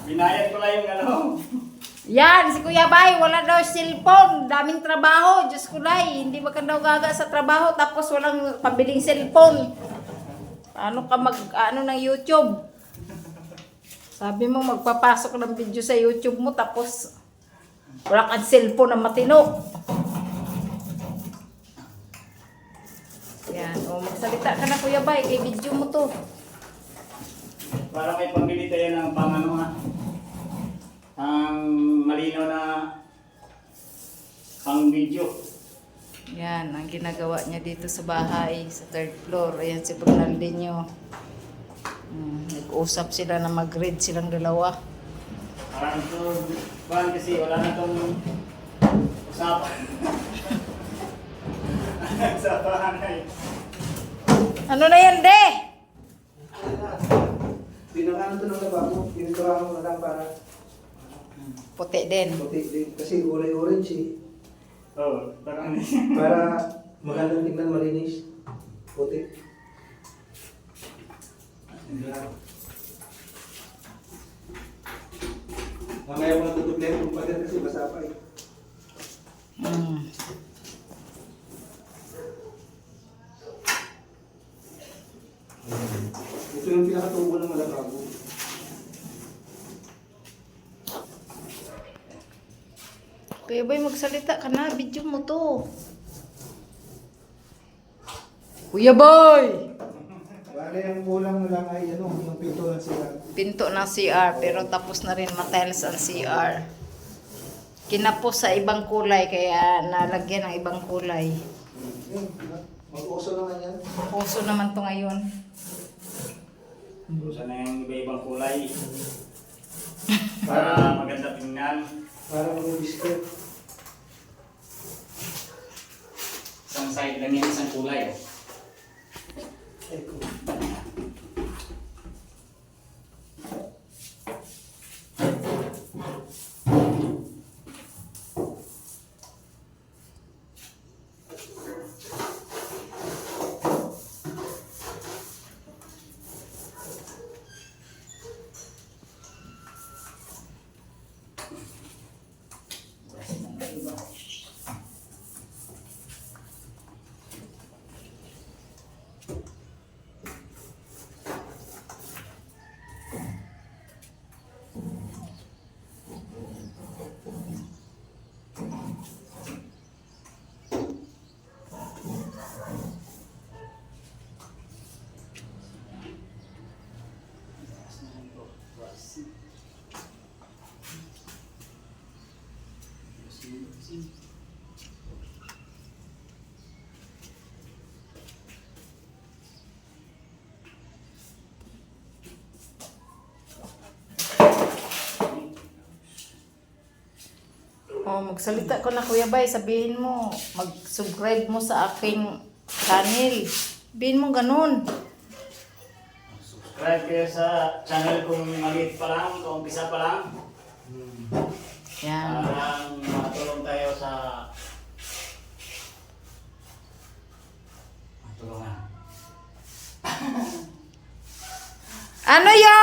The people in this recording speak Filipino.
Binayad ko lang yung ano. Yan, si Kuya Bay, wala daw cellphone. Daming trabaho. Diyos ko lai, hindi ba ka daw gaga sa trabaho tapos walang pabiling cellphone. Ano ka ng YouTube? Sabi mo magpapasok ng video sa YouTube mo tapos wala kang cellphone na matino. Yan, o magsalita ka na Kuya Bay, kay video mo to. Para may pambili tayo ng pang ano ha. Ang malinaw na pang video. Yan, ang ginagawa niya dito sa bahay, sa third floor. Ayan si Bernaldinho. Nag-usap sila na mag-read silang dalawa. Parang ito, buwan kasi wala na itong usapan. Usapan ay. Ano na yan, De? Pinakaano ito ng lababo, piniturahan mo na lang para Puti din. puti din. Kasi orange eh. Oo, parang Para magandang tignan, malinis. Puti. Mamaya mo na tutuplayan kung pader kasi basa pa eh. Ito yung pinakatubo ng malababo. Kuya Boy, magsalita ka na. Video mo to. Kuya Boy! Bale, ang kulang na lang ay ano, yung pinto ng sila. Pinto ng CR, pero tapos na rin matiles ang CR. Kinapos sa ibang kulay, kaya nalagyan ng ibang kulay. Mag-uso naman yan. Puso naman to ngayon. Busa na yung iba-ibang kulay. Para maganda tingnan. Para mag-biscuit. Isang side lang yan, isang kulay. Ay, cool. Oh, magsalita ko na Kuya Bay, sabihin mo, mag-subscribe mo sa aking channel. Sabihin mo ganun. Subscribe kayo sa channel kung maliit pa lang, kung umpisa pa lang. Yan. Para matulong tayo sa matulungan. Ano yon?